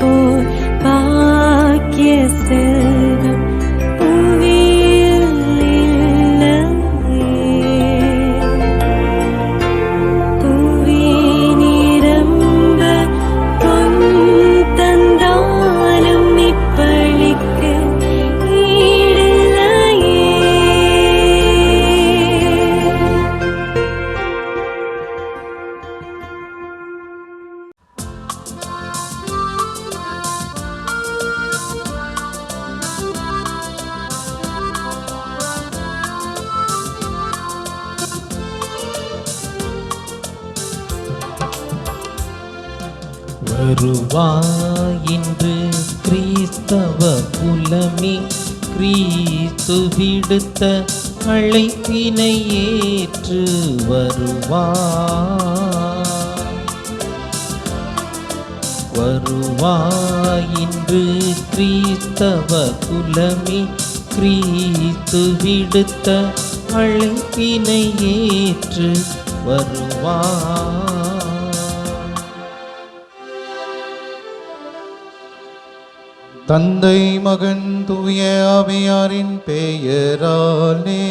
போல் பாக்கிய செல்வம் புவியில் இல்லையே. புவி நிரம்ப பொன் தந்தாலும் இப்பளிக்கு ஈடில்லையே. வருவாயின்று கிறிஸ்தவ குலமே, கிறிஸ்து விடுத்த அழைப்பினை ஏற்று வருவாயின்று கிறிஸ்தவ குலமே, கிறிஸ்து விடுத்த அழைப்பினை ஏற்று வருவாய். தந்தை மகன் தூய ஆவியாரின் பெயராலே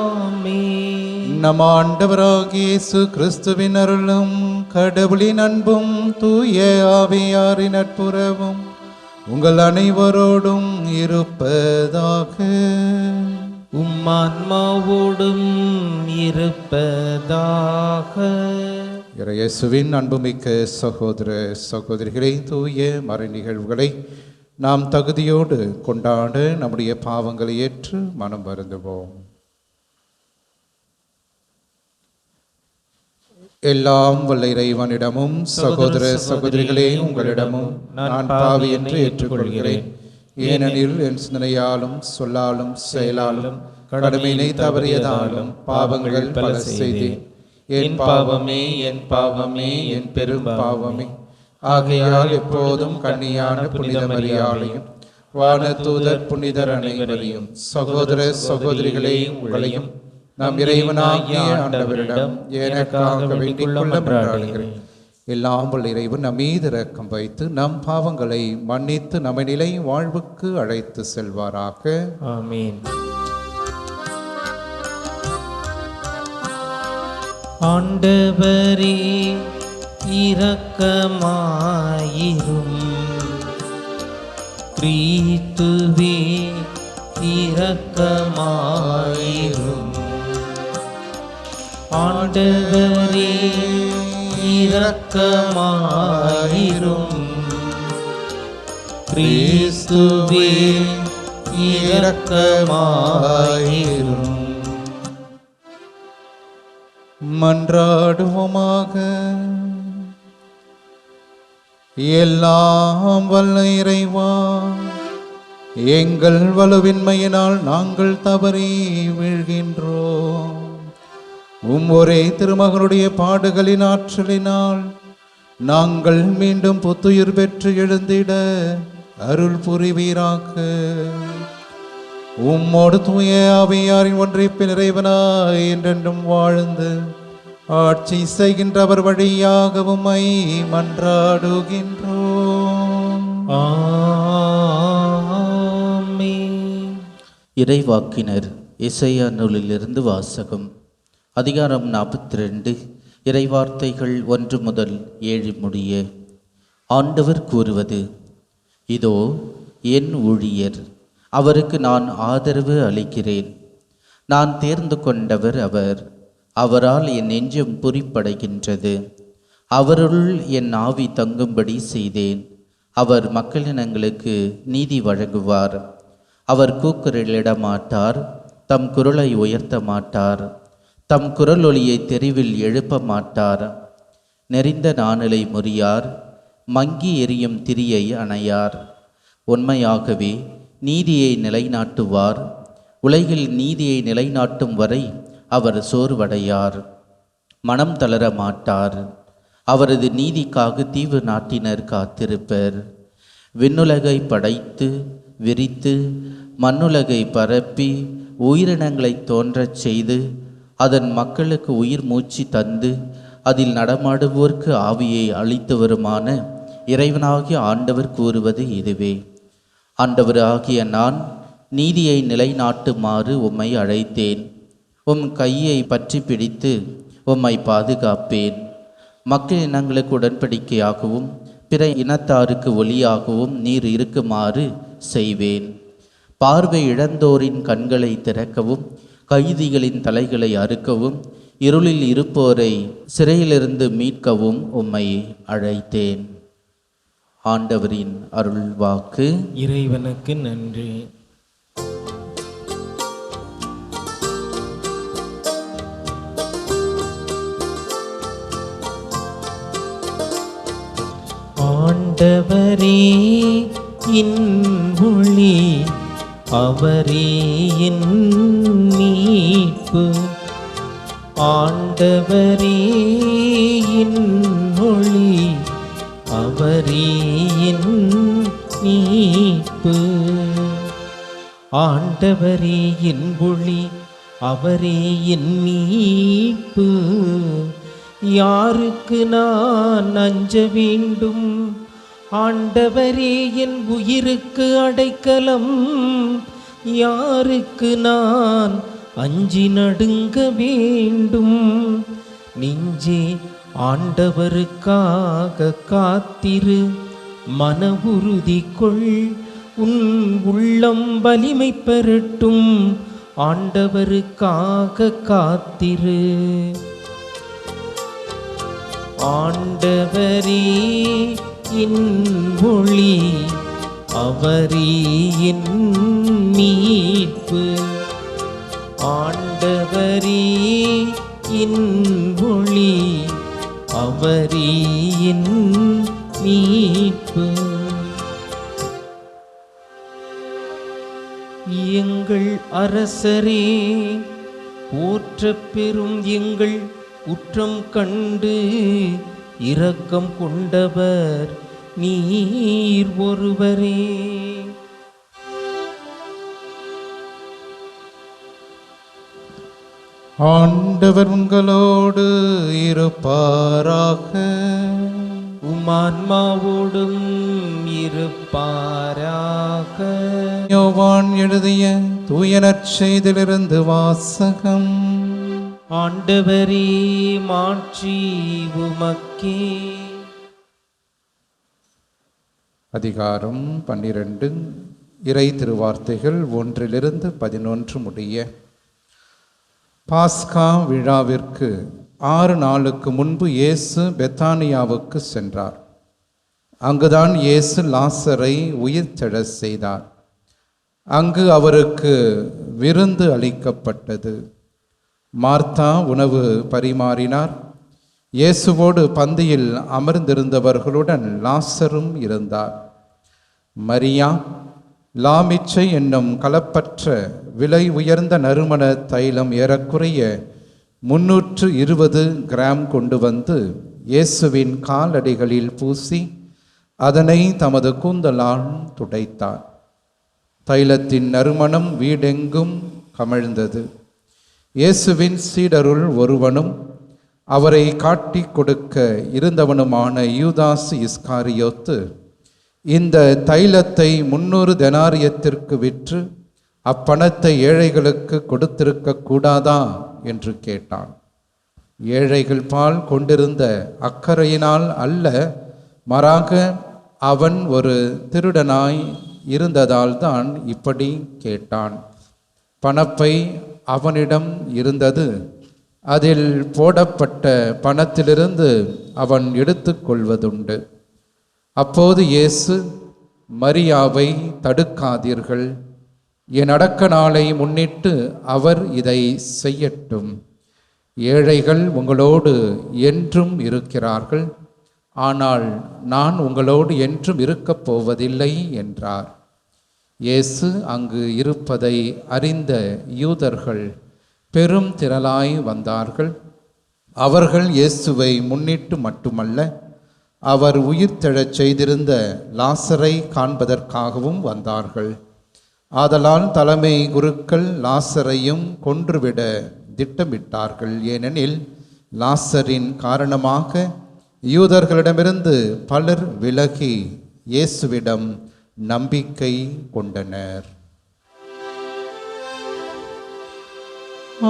ஆமென். நம் ஆண்டவராகிய இயேசு கிறிஸ்துவின் அருளும் கடவுளின் அன்பும் தூய ஆவியாரின் நட்புறவும் உங்கள் அனைவரோடும் இருப்பதாக. உம்மான்மாவோடும் இருப்பதாக. இயேசுவின் அன்புமிக்க சகோதர சகோதரிகளை, தூய மறை நிகழ்வுகளை நாம் தகுதியோடு கொண்டாட நம்முடைய பாவங்களை ஏற்று மனம் வருந்துவோம். எல்லாம் வல்ல இறைவனிடமும் சகோதர சகோதரிகளே உங்களிடமும் நான் பாவி என்று ஏற்றுக்கொள்கிறேன். ஏனெனில் என் சிந்தனையாலும் சொல்லாலும் செயலாலும் கடமையினை தவறியதாலும் பாவங்கள் பல செய்தேன். என் பாவமே என் பாவமே என் பெரும் பாவமே. ஆகையால் எப்போதும் கன்னியான புனித மரியாளையும் வானதூதர் புனிதர் அனைவரையும் சகோதர சகோதரிகளே உங்களையும் நம் இறைவனாகிய ஆண்டவரிடம் எனக்காக வேண்டிக் கொள்ள மன்றாடுகிறேன். எல்லாம் வல்ல இறைவன் நம் மீது இரக்கம் வைத்து நம் பாவங்களை மன்னித்து நம்மை நிலை வாழ்வுக்கு அழைத்து செல்வாராக. ஆமென். ஆண்டவரே இரக்கமாயிரும். கிறிஸ்துவே இரக்கமாயிரும். ஆண்டவரே இரக்கமாயிரும். கிறிஸ்துவே இரக்கமாயிரும். மன்றாடுவோமாக. எல்லாம் வல்ல இறைவா, எங்கள் வலுவின்மையினால் நாங்கள் தவறி வீழ்கின்றோம். ஒரே திருமகனுடைய பாடுகளின் ஆற்றலினால் நாங்கள் மீண்டும் புத்துயிர் பெற்று எழுந்திட அருள் புரிவீராக. உம்மோடு தூய ஆவியாரின் ஒன்றிப்பில் இறைவனாய் என்றென்றும் வாழ்ந்து ஆட்சி செய்கின்றவர் வழியாக உம்மை மன்றாடுகின்றோம். ஆமென். இறைவாக்கினர் எசையா நூலிலிருந்து வாசகம். அதிகாரம் 42, இறைவார்த்தைகள் 1 முதல் 7 முடிய. ஆண்டவர் கூறுவது: இதோ என் ஊழியர், அவருக்கு நான் ஆதரவு அளிக்கிறேன். நான் தேர்ந்து கொண்டவர் அவர், அவரால் என் நெஞ்சம் பூரிப்படைகின்றது. அவருள் என் ஆவி தங்கும்படி செய்தேன். அவர் மக்களினங்களுக்கு நீதி வழங்குவார். அவர் கூக்குரலிட மாட்டார், தம் குரலை உயர்த்த மாட்டார், தம் குரல் ஒலியை தெருவில் எழுப்ப மாட்டார். நெறிந்த நாணலை முறியார், மங்கி எரியும் திரியை அணையார். உண்மையாகவே நீதியை நிலைநாட்டுவார். உலகில் நீதியை நிலைநாட்டும் வரை அவர் சோர்வடையார், மனம் தளர மாட்டார். அவரது நீதிக்காக தீவு நாட்டினர் காத்திருப்பர். விண்ணுலகை படைத்து விரித்து மண்ணுலகை பரப்பி உயிரினங்களை தோன்றச் செய்து அதன் மக்களுக்கு உயிர் மூச்சு தந்து அதில் நடமாடுவோர்க்கு ஆவியை அளித்தவருமான இறைவனாகிய ஆண்டவர் கூறுவது இதுவே: ஆண்டவராகிய நான் நீதியை நிலைநாட்டுமாறு உம்மை அழைத்தேன். உம் கையை பற்றி பிடித்து உம்மை பாதுகாப்பேன். மக்கள் இனங்களுக்கு உடன்படிக்கையாகவும் பிற இனத்தாருக்கு ஒளியாகவும் நீர் இருக்குமாறு செய்வேன். பார்வை இழந்தோரின் கண்களை திறக்கவும் கைதிகளின் தலைகளை அறுக்கவும் இருளில் இருப்போரை சிறையிலிருந்து மீட்கவும் உம்மை அழைத்தேன். ஆண்டவரின் அருள் வாக்கு. இறைவனுக்கு நன்றி. ஆண்டவரே என் ஒளி, அவரே என் மீட்பு. ஆண்டவரே என் ஒளி, அவரே என் மீட்பு. ஆண்டவரே என் ஒளி, அவரே என் மீட்பு. யாருக்கு நான் அஞ்ச வேண்டும்? ஆண்டவரே என் உயிருக்கு அடைக்கலம். யாருக்கு நான் அஞ்சி நடுங்க வேண்டும்? நெஞ்சே ஆண்டவருக்காக காத்திரு, மன உறுதி கொள், உன் உள்ளம் வலிமை பெறட்டும். ஆண்டவருக்காக காத்திரு. ஆண்டவரே என் ஒளி, அவரே என் மீட்பு. ஆண்டவரே என் ஒளி, அவரே என் மீட்பு. எங்கள் அரசரே, போற்றப் பெறும் எங்கள் குற்றம் கண்டு இரக்கம் கொண்டவர் நீர் ஒருவரே. ஆண்டவர் உங்களோடு இருப்பாராக. உமான்மாவோடும் இருப்பாராக. யோவான் எழுதிய தூய நற்செய்தியிலிருந்து வாசகம். ஆண்டவரே, மாட்சி உமக்கே. அதிகாரம் 12. இறை திருவார்த்தைகள் 1-11 முடிய. பாஸ்கா விழாவிற்கு 6 நாளுக்கு முன்பு இயேசு பெத்தானியாவுக்கு சென்றார். அங்குதான் இயேசு லாசரை உயிர்த்தெழச் செய்தார். அங்கு அவருக்கு விருந்து அளிக்கப்பட்டது. மார்த்தா உணவு பரிமாறினார். இயேசுவோடு பந்தியில் அமர்ந்திருந்தவர்களுடன் லாசரும் இருந்தார். மரியா லாமிச்சை என்னும் கலப்பற்ற விலை உயர்ந்த நறுமண தைலம் ஏறக்குறைய 320 கிராம் கொண்டு வந்து இயேசுவின் காலடிகளில் பூசி அதனை தமது கூந்தலால் துடைத்தார். தைலத்தின் நறுமணம் வீடெங்கும் கமழ்ந்தது. இயேசுவின் சீடருள் ஒருவனும் அவரை காட்டி கொடுக்க இருந்தவனுமான யூதாஸ் இஸ்காரியோத்து இந்த தைலத்தை 300 தெனாரியத்திற்கு விற்று அப்பணத்தை ஏழைகளுக்கு கொடுத்திருக்க கூடாதா என்று கேட்டான். ஏழைகள் பால் கொண்டிருந்த அக்கறையினால் அல்ல, மாறாக அவன் ஒரு திருடனாய் இருந்ததால் தான் இப்படி கேட்டான். பணப்பை அவனிடம் இருந்தது. அதில் போடப்பட்ட பணத்திலிருந்து அவன் எடுத்துக்கொள்வதுண்டு. அப்போது இயேசு, மரியாவை தடுக்காதீர்கள், என் அடக்க நாளை முன்னிட்டு அவர் இதை செய்யட்டும். ஏழைகள் உங்களோடு என்றும் இருக்கிறார்கள், ஆனால் நான் உங்களோடு என்றும் இருக்கப் போவதில்லை என்றார். இயேசு அங்கு இருப்பதை அறிந்த யூதர்கள் பெரும் திரளாய் வந்தார்கள். அவர்கள் இயேசுவை முன்னிட்டு மட்டுமல்ல, அவர் உயிர்த்தெழச் செய்திருந்த லாசரை காண்பதற்காகவும் வந்தார்கள். ஆதலால் தலைமை குருக்கள் லாசரையும் கொன்றுவிட திட்டமிட்டார்கள். ஏனெனில் லாசரின் காரணமாக யூதர்களிடமிருந்து பலர் விலகி இயேசுவிடம் நம்பிக்கை கொண்டனர்.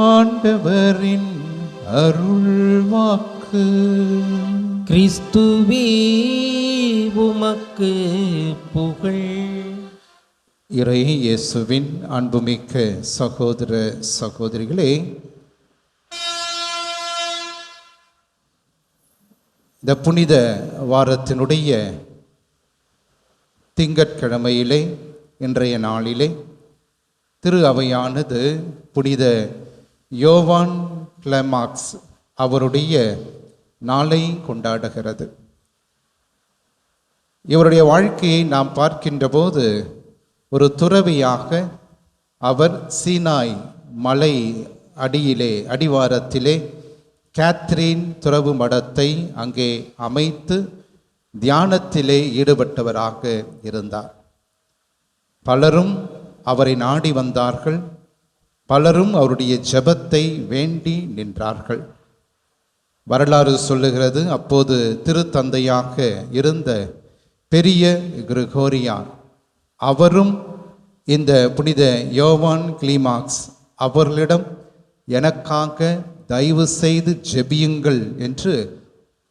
ஆண்டவரின் அருள்வாக்கு. கிறிஸ்துவே உமக்கு புகழ். இறை இயேசுவின் அன்புமிக்க சகோதர சகோதரிகளே, இந்த புனித வாரத்தினுடைய திங்கட்கிழமையிலே இன்றைய நாளிலே திரு அவையானது புனித யோவான் கிளைமாக்ஸ் அவருடைய நாளை கொண்டாடுகிறது. இவருடைய வாழ்க்கையை நாம் பார்க்கின்ற போது ஒரு துறவியாக அவர் சீனாய் மலை அடிவாரத்திலே கேத்ரீன் துறவு மடத்தை அங்கே அமைத்து தியானத்திலே ஈடுபட்டவராக இருந்தார். பலரும் அவரை நாடி வந்தார்கள். பலரும் அவருடைய ஜெபத்தை வேண்டி நின்றார்கள். வரலாறு சொல்லுகிறது, அப்போது திருத்தந்தையாக இருந்த பெரிய கிரிகோரியார் அவரும் இந்த புனித யோவான் கிளைமாக்ஸ் அவர்களிடம் எனக்காக தயவு செய்து ஜெபியுங்கள் என்று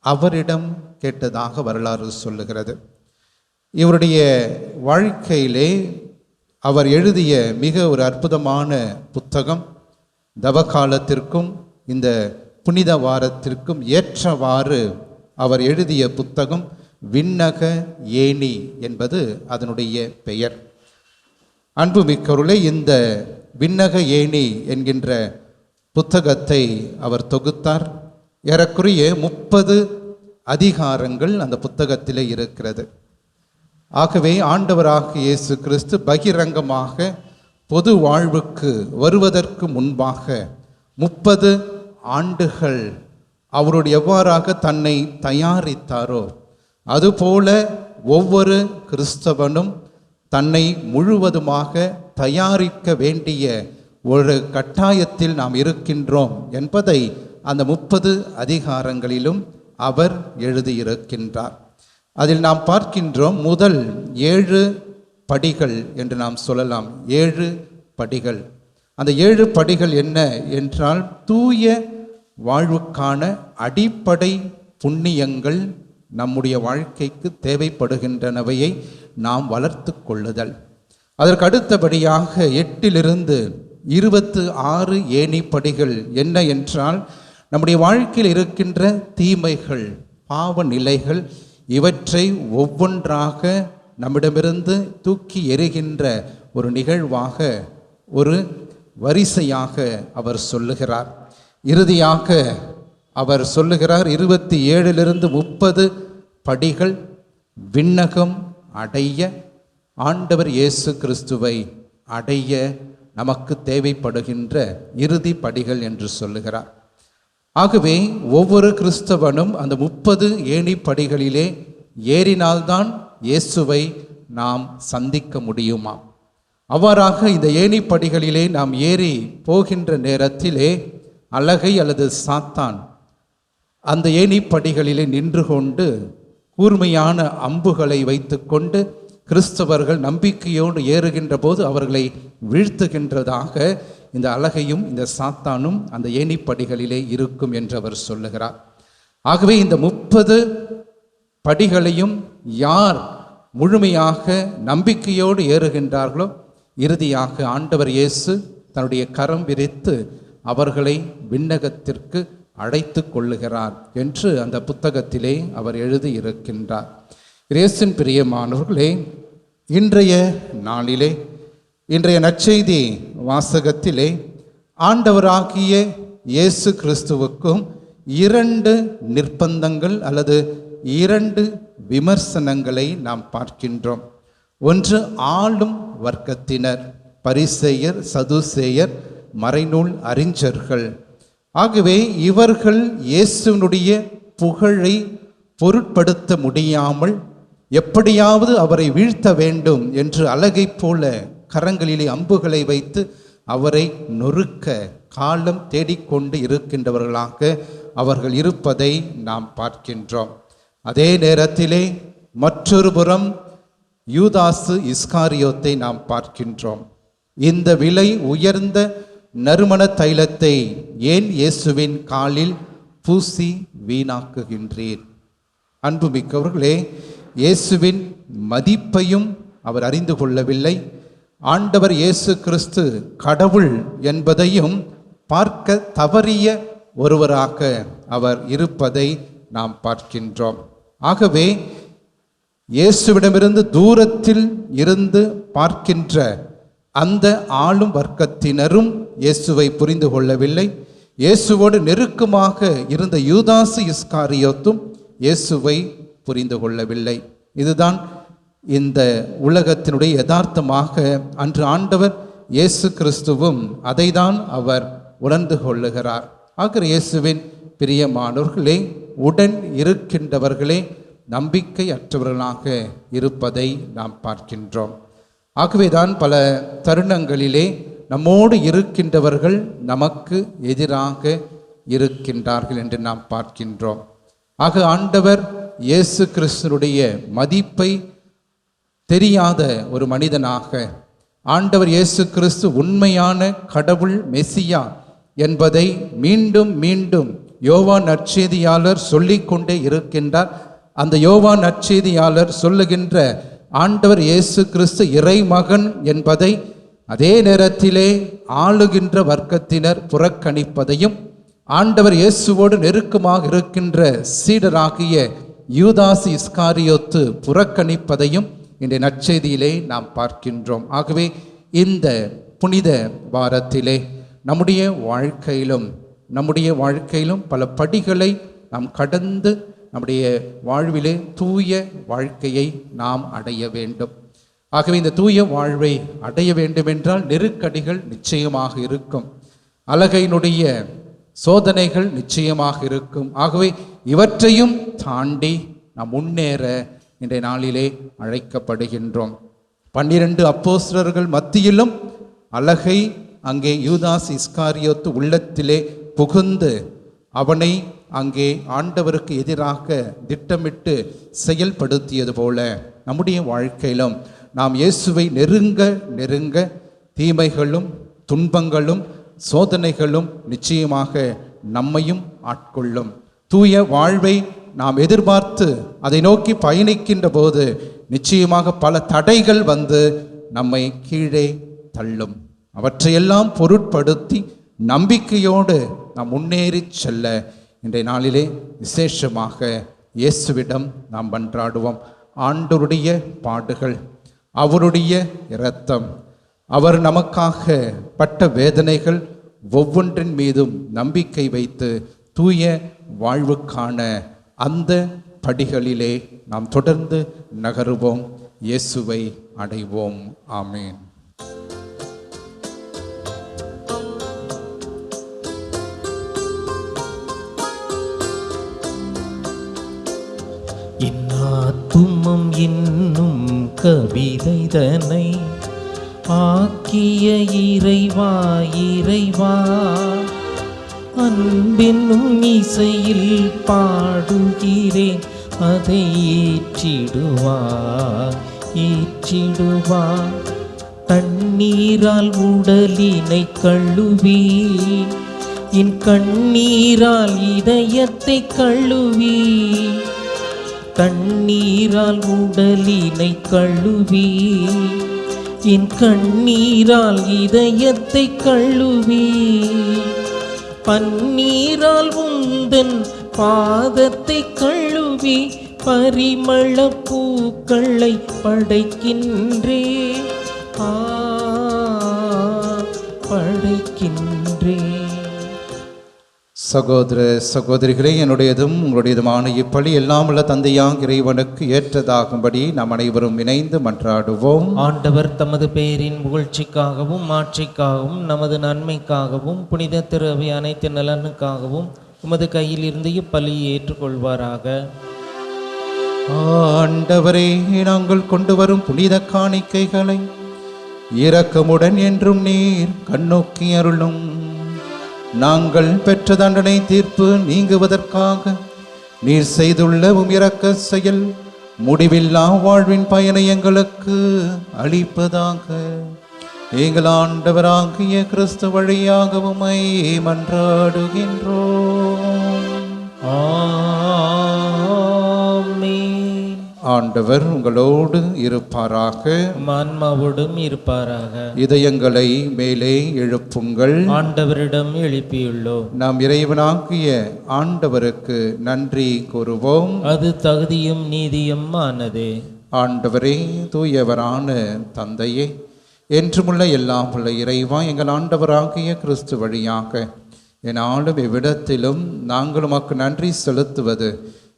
அவரிடம் கேட்டதாக வரலாறு சொல்லுகிறது. இவருடைய வாழ்க்கையிலே அவர் எழுதிய மிக ஒரு அற்புதமான புத்தகம், தவக்காலத்திற்கும் இந்த புனித வாரத்திற்கும் ஏற்றவாறு அவர் எழுதிய புத்தகம் விண்ணக ஏணி என்பது அதனுடைய பெயர். அன்புமிக்கவர்களே, இந்த விண்ணக ஏணி என்கின்ற புத்தகத்தை அவர் தொகுத்தார். ஏறக்குறைய 30 அதிகாரங்கள் அந்த புத்தகத்திலே இருக்கிறது. ஆகவே ஆண்டவராகிய இயேசு கிறிஸ்து பகிரங்கமாக பொது வாழ்வுக்கு வருவதற்கு முன்பாக 30 ஆண்டுகள் அவருடைய எவ்வாறாக தன்னை தயாரித்தாரோ அதுபோல ஒவ்வொரு கிறிஸ்தவனும் தன்னை முழுவதுமாக தயாரிக்க வேண்டிய ஒரு கட்டாயத்தில் நாம் இருக்கின்றோம் என்பதை அந்த 30 அதிகாரங்களிலும் அவர் எழுதியிருக்கின்றார். அதில் நாம் பார்க்கின்றோம், முதல் 7 படிகள் என்று நாம் சொல்லலாம். 7 படிகள். அந்த 7 படிகள் என்ன என்றால், தூய வாழ்வுக்கான அடிப்படை புண்ணியங்கள் நம்முடைய வாழ்க்கைக்கு தேவைப்படுகின்றனவையை நாம் வளர்த்து கொள்ளுதல். அதற்கு அடுத்தபடியாக 8 to 26 ஏணிப்படிகள் என்ன என்றால், நம்முடைய வாழ்க்கையில் இருக்கின்ற தீமைகள், பாவ நிலைகள், இவற்றை ஒவ்வொன்றாக நம்மிடமிருந்து தூக்கி எறிகின்ற ஒரு நிகழ்வாக, ஒரு வரிசையாக அவர் சொல்லுகிறார். இறுதியாக அவர் சொல்லுகிறார், 27 to 30 படிகள் விண்ணகம் அடைய, ஆண்டவர் இயேசு கிறிஸ்துவை அடைய நமக்கு தேவைப்படுகின்ற இறுதி படிகள் என்று சொல்லுகிறார். ஆகவே ஒவ்வொரு கிறிஸ்தவனும் அந்த 30 ஏணிப்படிகளிலே ஏறினால்தான் இயேசுவை நாம் சந்திக்க முடியுமா? அவ்வாறாக இந்த ஏணிப்படிகளிலே நாம் ஏறி போகின்ற நேரத்திலே அலகை அல்லது சாத்தான் அந்த ஏணிப்படிகளிலே நின்று கொண்டு கூர்மையான அம்புகளை வைத்து கொண்டு கிறிஸ்தவர்கள் நம்பிக்கையோடு ஏறுகின்ற போது அவர்களை வீழ்த்துகின்றதாக இந்த அலகையும் இந்த சாத்தானும் அந்த ஏணிப்படிகளிலே இருக்கும் என்று அவர் சொல்லுகிறார். ஆகவே இந்த 30 படிகளையும் யார் முழுமையாக நம்பிக்கையோடு ஏறுகின்றார்களோ இறுதியாக ஆண்டவர் இயேசு தன்னுடைய கரம் விரித்து அவர்களை விண்ணகத்திற்கு அழைத்து கொள்ளுகிறார் என்று அந்த புத்தகத்திலே அவர் எழுதியிருக்கின்றார். இயேசுவின் பிரியமானவர்களே, இன்றைய நாளிலே, இன்றைய நற்செய்தி வாசகத்திலே ஆண்டவராகிய இயேசு கிறிஸ்துவுக்கும் 2 நிர்பந்தங்கள் அல்லது 2 விமர்சனங்களை நாம் பார்க்கின்றோம். ஒன்று ஆளும் வர்க்கத்தினர், பரிசேயர், சதுசேயர், மறைநூல் அறிஞர்கள். ஆகவே இவர்கள் இயேசுவினுடைய புகழை பொருட்படுத்த முடியாமல் எப்படியாவது அவரை வீழ்த்த வேண்டும் என்று அலகை போல கரங்களிலே அம்புகளை வைத்து அவரை நொறுக்க காலம் தேடிக்கொண்டு இருக்கின்றவர்களாக அவர்கள் இருப்பதை நாம் பார்க்கின்றோம். அதே நேரத்திலே மற்றொரு புறம் யூதாசு இஸ்காரியோத்தை நாம் பார்க்கின்றோம். இந்த விலை உயர்ந்த நறுமண தைலத்தை ஏன் இயேசுவின் காலில் பூசி வீணாக்குகின்றீர்? அன்புமிக்கவர்களே, இயேசுவின் மதிப்பையும் அவர் அறிந்து கொள்ளவில்லை. ஆண்டவர் இயேசு கிறிஸ்து கடவுள் என்பதையும் பார்க்க தவறிய ஒருவராக அவர் இருப்பதை நாம் பார்க்கின்றோம். ஆகவே இயேசுவிடமிருந்து தூரத்தில் இருந்து பார்க்கின்ற அந்த ஆளும் வர்க்கத்தினரும் இயேசுவை புரிந்து கொள்ளவில்லை. இயேசுவோடு நெருக்கமாக இருந்த யூதாசு இஸ்காரியோத்தும் இயேசுவை புரிந்து கொள்ளவில்லை. இதுதான் இந்த உலகத்தினுடைய யதார்த்தமாக அன்று ஆண்டவர் இயேசு கிறிஸ்துவும் அதை தான் அவர் உணர்ந்து கொள்ளுகிறார். ஆகிற இயேசுவின் பிரியமானவர்களே, உடன் இருக்கின்றவர்களே நம்பிக்கை அற்றவர்களாக இருப்பதை நாம் பார்க்கின்றோம். ஆகவேதான் பல தருணங்களிலே நம்மோடு இருக்கின்றவர்கள் நமக்கு எதிராக இருக்கின்றார்கள் என்று நாம் பார்க்கின்றோம். ஆக ஆண்டவர் இயேசு கிறிஸ்துனுடைய மதிப்பை தெரியாத ஒரு மனிதனாக, ஆண்டவர் இயேசு கிறிஸ்து உண்மையான கடவுள் மெசியா என்பதை மீண்டும் மீண்டும் யோவான் நற்செய்தியாளர் சொல்லிக்கொண்டே இருக்கின்றார். அந்த யோவான் நற்செய்தியாளர் சொல்லுகின்ற ஆண்டவர் இயேசு கிறிஸ்து இறைமகன் என்பதை அதே நேரத்திலே ஆளுகின்ற வர்க்கத்தினர் புறக்கணிப்பதையும், ஆண்டவர் இயேசுவோடு நெருக்கமாக இருக்கின்ற சீடராகிய யூதாசு இஸ்காரியோத்து புறக்கணிப்பதையும் இன்றைய நற்செய்தியிலே நாம் பார்க்கின்றோம். ஆகவே இந்த புனித வாரத்திலே நம்முடைய வாழ்க்கையிலும் பல படிகளை நாம் கடந்து நம்முடைய வாழ்விலே தூய வாழ்க்கையை நாம் அடைய வேண்டும். ஆகவே இந்த தூய வாழ்வை அடைய வேண்டுமென்றால் நெருக்கடிகள் நிச்சயமாக இருக்கும், அலகையினுடைய சோதனைகள் நிச்சயமாக இருக்கும். ஆகவே இவற்றையும் தாண்டி நாம் முன்னேற இன்றைய நாளிலே அழைக்கப்படுகின்றோம். 12 அப்போஸ்தலர்கள் மத்தியிலும் அலகை அங்கே யூதாஸ் இஸ்காரியோத்து உள்ளத்திலே புகுந்து அவனை அங்கே ஆண்டவருக்கு எதிராக திட்டமிட்டு செயல்படுத்தியது போல நம்முடைய வாழ்க்கையிலும் நாம் இயேசுவை நெருங்க தீமைகளும் துன்பங்களும் சோதனைகளும் நிச்சயமாக நம்மையும் ஆட்கொள்ளும். தூய வாழ்வை நாம் எதிர்பார்த்து அதை நோக்கி பயணிக்கின்ற போது நிச்சயமாக பல தடைகள் வந்து நம்மை கீழே தள்ளும். அவற்றையெல்லாம் பொருட்படுத்தி நம்பிக்கையோடு நாம் முன்னேறி செல்ல இன்றைய நாளிலே விசேஷமாக இயேசுவிடம் நாம் மன்றாடுவோம். ஆண்டவருடைய பாடுகள், அவருடைய இரத்தம், அவர் நமக்காக பட்ட வேதனைகள் ஒவ்வொன்றின் மீதும் நம்பிக்கை வைத்து தூய வாழ்வுக்கான அந்த படிகளிலே நாம் தொடர்ந்து நகருவோம். இயேசுவை அடைவோம். ஆமேன். இன்னாத்துமம் என்னும் கவிதைதனை ஆக்கிய இறைவா அன்பென்னும் இசையில் பாடுகிறேன், அதை ஏற்றிடுவா. தண்ணீரால் உடலினை கழுவி, என் கண்ணீரால் இதயத்தை கழுவி. தண்ணீரால் உடலினை கழுவி, என் கண்ணீரால் இதயத்தை கழுவி. பன்னீரால் உந்தன் பாதத்தை கழுவி, பரிமள பூக்களை படைக்கின்றே, படைக்கின்றே. சகோதர சகோதரிகளே, என்னுடையதும் உங்களுடையதுமான இப்பலி எல்லாம் உள்ள தந்தையாம் இறைவனுக்கு ஏற்றதாகும்படி நாம் அனைவரும் இணைந்து மன்றாடுவோம். ஆண்டவர் தமது பெயரின் புகழ்ச்சிக்காகவும் மாட்சிக்காகவும் நமது நன்மைக்காகவும் புனித திரு அவை அனைத்து நலனுக்காகவும் உமது கையில் இருந்து இப்பலியை ஏற்றுக்கொள்வாராக. ஆண்டவரே, நாங்கள் கொண்டு வரும் புனித காணிக்கைகளை இரக்கமுடன் என்றும் நீர் கண்ணோக்கி அருளும். நாங்கள் பெற்ற தண்டனை தீர்ப்பு நீங்குவதற்காக நீர் செய்துள்ள இரக்க செயல் முடிவில்லா வாழ்வின் பயனை எங்களுக்கு அளிப்பதாக. எங்கள் ஆண்டவராகிய கிறிஸ்து வழியாக உம்மை மன்றாடுகின்றோம். ஆமென். ஆண்டவர் உங்களோடு இருப்பாராக. ஆன்மாவோடும் இருப்பாராக. இதயங்களை மேலே எழுப்புங்கள். ஆண்டவரிடம் எழுப்பியுள்ளோம். நாம் இறைவனாகிய ஆண்டவருக்கு நன்றி கூறுவோம். அது தகுதியும் நீதியும் ஆனது. ஆண்டவரே, தூயவரான தந்தையே, என்றுமுள்ள எல்லாம் உள்ள இறைவா, எங்கள் ஆண்டவராகிய கிறிஸ்து வழியாக என்னாலும் இவ்விடத்திலும் நாங்கள் உமக்கு நன்றி செலுத்துவது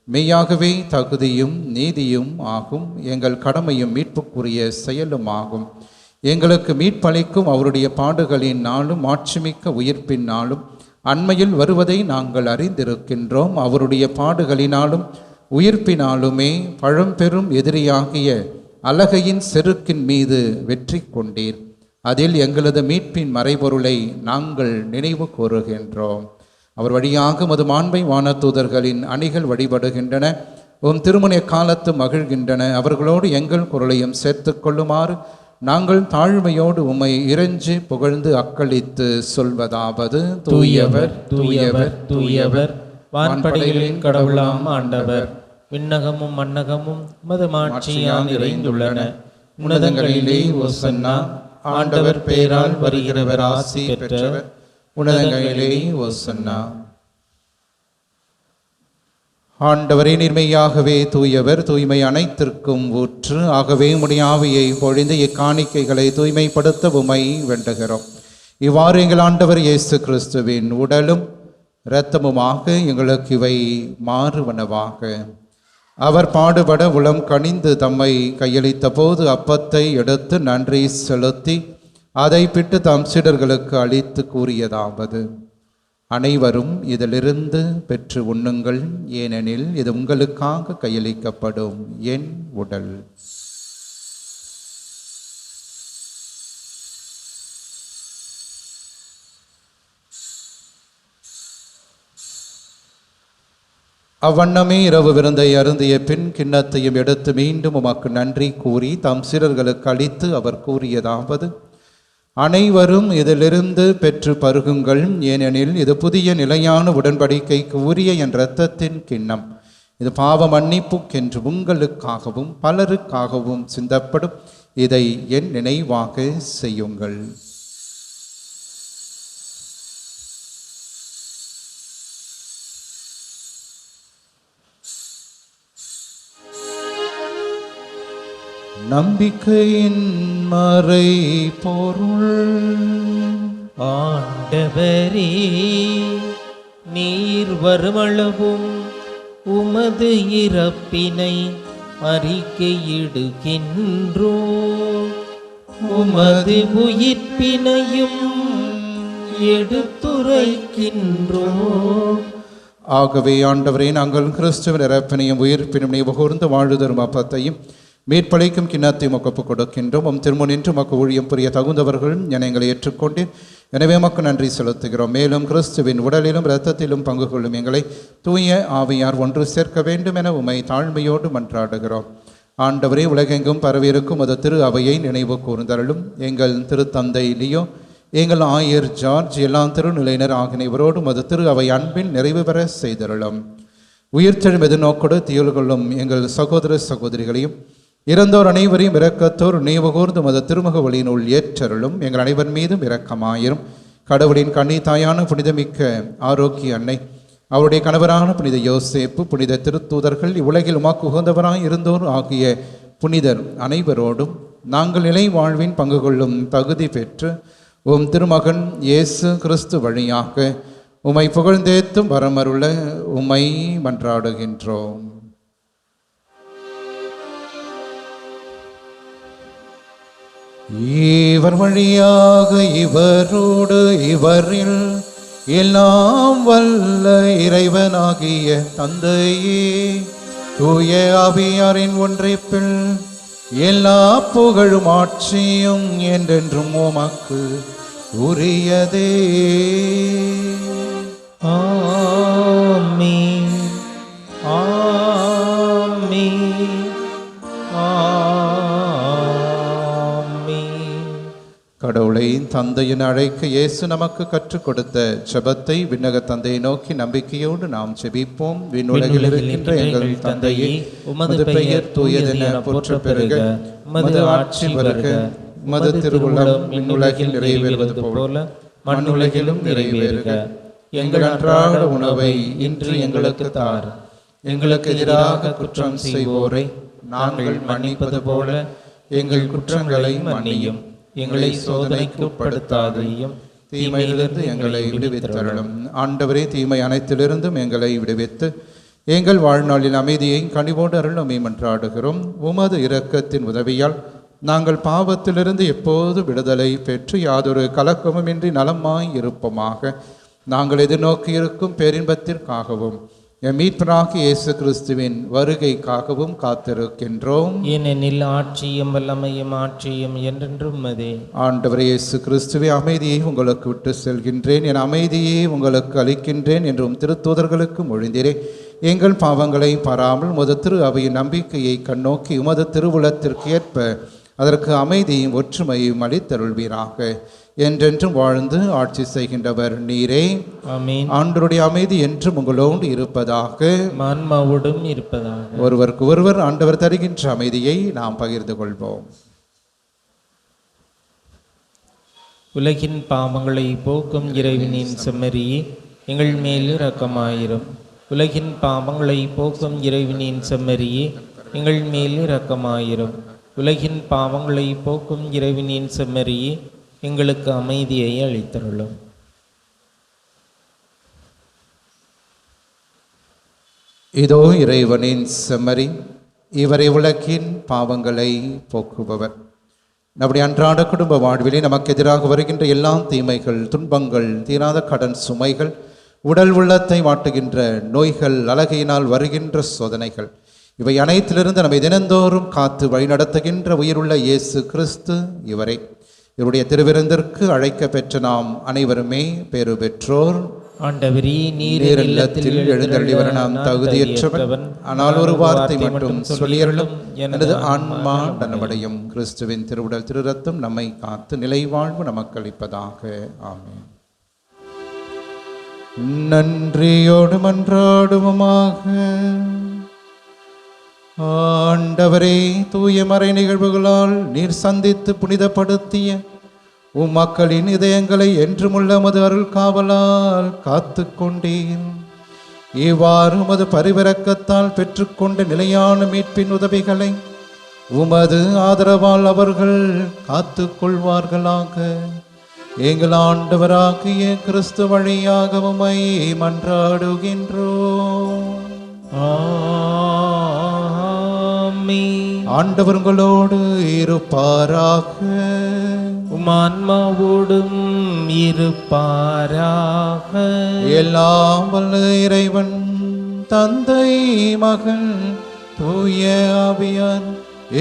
மெய்யாகவே தகுதியும் நீதியும் ஆகும். எங்கள் கடமையும் மீட்புக்குரிய செயலும் ஆகும். எங்களுக்கு மீட்பளிக்கும் அவருடைய பாடுகளின் நாளும் மாட்சிமிக்க உயிர்ப்பின் நாளும் அண்மையில் வருவதை நாங்கள் அறிந்திருக்கின்றோம். அவருடைய பாடுகளினாலும் உயிர்ப்பினாலுமே பழம்பெரும் எதிரியாகிய அலகையின் செருக்கின் மீது வெற்றி கொண்டீர். அதில் எங்களது மீட்பின் மறைபொருளை நாங்கள் நினைவு கூறுகின்றோம். அவர் வழியாக மது மாண்பை வானதூதர்களின் அணிகள் வழிபடுகின்றன. திருமண காலத்து மகிழ்கின்றன. அவர்களோடு எங்கள் குரலையும் சேர்த்து கொள்ளுமாறு நாங்கள் தாழ்மையோடு உம்மை இறைஞ்சி புகழ்ந்து அக்களித்து சொல்வதாவது: தூயவர் தூயவர் தூயவர், வான்படைகளின் கடவுளாம் ஆண்டவர். விண்ணகமும் மண்ணகமும் உமது மாட்சியால் நிறைந்துள்ளன. உன்னதங்களிலே ஓசன்னா. ஆண்டவர் பெயரால் வருகிறவர் ஆசி பெற்றவர். உன்னதங்களிலே ஓசன்னா. ஆண்டவரே, நீர்மையாகவே தூயவர், தூய்மை அனைத்திற்கும் ஊற்று. ஆகவே உம்முடைய ஆவியை பொழிந்து இக்காணிக்கைகளை தூய்மைப்படுத்த உம்மை வேண்டுகிறோம். இவ்வாறு எங்கள் ஆண்டவர் இயேசு கிறிஸ்துவின் உடலும் இரத்தமுமாக எங்களுக்கு இவை மாறுவனவாக. அவர் பாடுபட உளம் கனிந்து தம்மை கையளித்த போது அப்பத்தை எடுத்து நன்றி செலுத்தி அதை பிட்டு தம் சீடர்களுக்கு அளித்து கூறியதாவது: அனைவரும் இதிலிருந்து பெற்று உண்ணுங்கள், ஏனெனில் இது உங்களுக்காக கையளிக்கப்படும் என் உடல். அவ்வண்ணமே இரவு விருந்தை அருந்திய பின் கிண்ணத்தையும் எடுத்து மீண்டும் உமக்கு நன்றி கூறி தம் சீடர்களுக்கு அளித்து அவர் கூறியதாவது: அனைவரும் இதிலிருந்து பெற்று பருகுங்கள், ஏனெனில் இது புதிய நிலையான உடன்படிக்கைக்கு உரிய என் இரத்தத்தின் கிண்ணம். இது பாவ மன்னிப்புக்கென்று உங்களுக்காகவும் பலருக்காகவும் சிந்தப்படும். இதை என் நினைவாக செய்யுங்கள். நம்பிக்கையின் மறை பொருள். ஆண்டவரே, நீர் வருமளவும் உமது இறப்பினை அறிக்கையிடுகின்றோ, உமது உயிர்ப்பினையும் எடுத்துரைக்கின்றோ. ஆகவே ஆண்டவரே, நாங்கள் கிறிஸ்துவின் இறப்பினையும் உயிர்ப்பினும் நினைவுகூர்ந்து வாழ்தரும் அப்பத்தையும் மீட்பளிக்கும் கிண்ணத்தையும் ஒப்புக் கொடுக்கின்றோம். திருமுனின்று மக்கு ஊழியம் புரிய தகுந்தவர்கள் என எங்களை ஏற்றுக்கொண்டேன். எனவே மக்கு நன்றி செலுத்துகிறோம். மேலும் கிறிஸ்துவின் உடலிலும் இரத்தத்திலும் பங்கு கொள்ளும் எங்களை தூய ஆவியார் ஒன்று சேர்க்க வேண்டும் என உம்மை தாழ்மையோடு மன்றாடுகிறோம். ஆண்டவரே, உலகெங்கும் பரவியிருக்கும் அது திரு அவையை நினைவு கூர்ந்தருளும். எங்கள் திருத்தந்தை லியோ, எங்கள் ஆயர் ஜார்ஜ், எல்லா திருநிலையினர் ஆகிய இவரோடும் அது திரு அவை அன்பில் நிறைவு பெற செய்தருளும். உயிர்த்தெழும் எதிர்நோக்கோடு தியல்கொள்ளும் எங்கள் சகோதர சகோதரிகளையும் இறந்தோர் அனைவரையும் இரக்கத்தோர் நினைவுகூர்ந்து மத திருமுக வழியினுள் ஏற்றருளும். எங்கள் அனைவர் மீதும் இரக்கமாயிரும். கடவுளின் கண்ணி தாயான புனிதமிக்க ஆரோக்கிய அன்னை, அவருடைய கணவரான புனித யோசேப்பு, புனித திருத்தூதர்கள், இவ்வுலகில் உமக்கு உகந்தவராய் இருந்தோர் ஆகிய புனிதர் அனைவரோடும் நாங்கள் நிலை வாழ்வின் பங்கு கொள்ளும் தகுதி பெற்று உம் திருமகன் இயேசு கிறிஸ்து வழியாக உம்மை புகழ்ந்தேத்தும் வரமருள உம்மை மன்றாடுகின்றோம். இவர் வழியாக இவரோடு இவரில் எல்லாம் வல்ல இறைவனாகிய தந்தையே, தூய ஆவியாரின் ஒன்றிப்பில் எல்லா புகழும் ஆட்சியும் என்றென்றும் உமக்கு உரியதே. ஆமென். ஆமென். ஆமென். கடவுளை தந்தையின் அழைக்க இயேசு நமக்கு கற்றுக் கொடுத்த ஜெபத்தை விண்ணக தந்தையை நோக்கி நம்பிக்கையோடு நாம் ஜெபிப்போம். விண்ணுலகில் இருக்கின்ற எங்கள் தந்தையே, உமது பெயர் தூயதென போற்றப் பெறுக. உமது ஆட்சி வருக. உமது திருவுளம் விண்ணுலகில் நிறைவேறுவது போல மண்ணுலகிலும் நிறைவேறுக. எங்கள் அன்றாட உணவை இன்று எங்களுக்கு தார். எங்களுக்கு எதிராக குற்றம் செய்வோரை நாங்கள் மன்னிப்பது போல எங்கள் குற்றங்களை மன்னியும். எங்களை சோதனைக்கு உட்படுத்தாதையும் தீமையிலிருந்து எங்களை விடுவித்தருளும். ஆண்டவரே, தீமை அனைத்திலிருந்தும் எங்களை விடுவித்து எங்கள் வாழ்நாளில் அமைதியை கனிவோடு அருளும் மன்றாடுகிறோம். உமது இரக்கத்தின் உதவியால் நாங்கள் பாவத்திலிருந்து எப்போது விடுதலை பெற்று யாதொரு கலக்கமுமின்றி நலமாய் இருப்போமாக. நாங்கள் எதிர்நோக்கி இருக்கும் பேரின்பத்திற்காகவும் எம் மீட்பராகிய இயேசு கிறிஸ்துவின் வருகைக்காகவும் காத்திருக்கின்றோம். ஏனெனில் ஆட்சியும் வல்லமையும் ஆட்சியும் என்றென்றும் உமதே. ஆண்டவரே இயேசு கிறிஸ்துவே, அமைதியை உங்களுக்கு விட்டு செல்கின்றேன், என் அமைதியை உங்களுக்கு அளிக்கின்றேன் என்றும் திருத்தூதர்களுக்கு மொழிந்தீரே. எங்கள் பாவங்களை பாராமல் உமது திரு அவையின் நம்பிக்கையை கண்ணோக்கி உமது திருவுளத்திற்கு ஏற்ப அதற்கு அமைதியும் ஒற்றுமையும் அளித்தருள்வீராக. என்றென்றும் வாழ்ந்து ஆட்சி செய்கின்றவர் நீரே. ஆமென். ஆண்டவருடைய அமைதி என்றும் உங்களோடு இருப்பதாக, ஆன்மாவோடும் இருப்பதாக. ஒருவருக்கு ஒருவர் ஆண்டவர் தருகின்ற அமைதியை நாம் பகிர்ந்து கொள்வோம். உலகின் பாவங்களை போக்கும் இறைவனின் செம்மறியே, எங்கள் மேல் இரக்கமாயிரும். உலகின் பாவங்களை போக்கும் இறைவனின் செம்மறியே, எங்கள் மேல் இரக்கமாயிரும். உலகின் பாவங்களை போக்கும் இறைவனின் செம்மறியே, எங்களுக்கு அமைதியை அளித்தருளும். இதோ இறைவனின் செம்மறி, இவரை உலகின் பாவங்களை போக்குபவர். நம்முடைய அன்றாட குடும்ப வாழ்விலே நமக்கு எதிராக வருகின்ற எல்லா தீமைகள், துன்பங்கள், தீராத கடன் சுமைகள், உடல் உள்ளத்தை வாட்டுகின்ற நோய்கள், அழகையினால் வருகின்ற சோதனைகள், இவை அனைத்திலிருந்து நம்மை தினந்தோறும் காத்து வழிநடத்துகின்ற உயிருள்ள இயேசு கிறிஸ்து இவரை. இவருடைய திருவிருந்திற்கு அழைக்க பெற்ற நாம் அனைவருமே பேறு பெற்றோர். ஆண்டவரே, நீர் இல்லத்தில் எழுந்தருளி வர நாம் தகுதியற்றவன். ஆனால் ஒரு வார்த்தை மட்டும் சொல்லியருளும், எனது ஆன்மா நலமடையும். கிறிஸ்துவின் திருவுடல் திரு ரத்தம் நம்மை காத்து நிலை வாழ்வு நமக்கு அளிப்பதாக. ஆமென். நன்றியோடு மன்றாடுவோமாக. ஆண்டவரே, தூய மறை நிகழ்வுகளால் நீர் சந்தித்து புனிதப்படுத்திய உம் மக்களின் இதயங்களை என்றுமுள்ள உமது அருள் காவலால் காத்து கொண்டீர். இவ்வாறு உமது பரிவிரக்கத்தால் பெற்றுக்கொண்ட நிலையான மீட்பின் உதவிகளை உமது ஆதரவால் அவர்கள் காத்து கொள்வார்களாக. எங்கள் ஆண்டவராகிய கிறிஸ்து வழியாக உம்மை மன்றாடுகின்றோம். ஆண்டவர் உங்களோடு இருப்பாராக. உம் ஆன்மாவோடும் இருப்பாராக. எல்லாம் வல்ல இறைவன் தந்தை, மகன், தூய ஆவியார்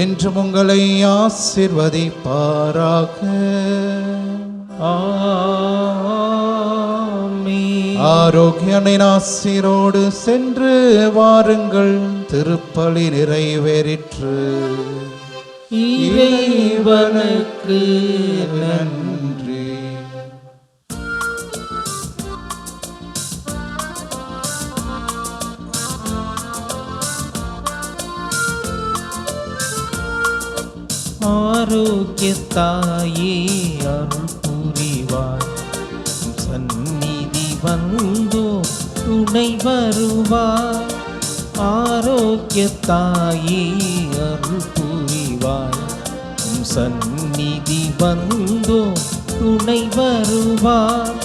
என்றும் உங்களை ஆசீர்வதிப்பாராக. ஆரோக்கியனின் ஆசீரோடு சென்று வாருங்கள். திருப்பலி நிறைவேறிற்று. இறைவனுக்கு நன்றி. ஆரோக்கியத்தாயே அருள் புரிவாய். சந்நிதி வந்தோ துணை வருவாய். ஆரோக்கியத்தாயே அருள் புரிவாய். சந்நிதி வந்தோ துணை வருவாய்.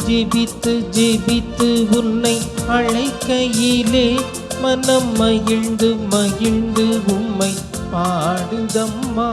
ஜெபித்து ஜெபித்து உன்னை அழைக்கையிலே மனம் மகிழ்ந்து மகிழ்ந்து உம்மை பாடுதம்மா.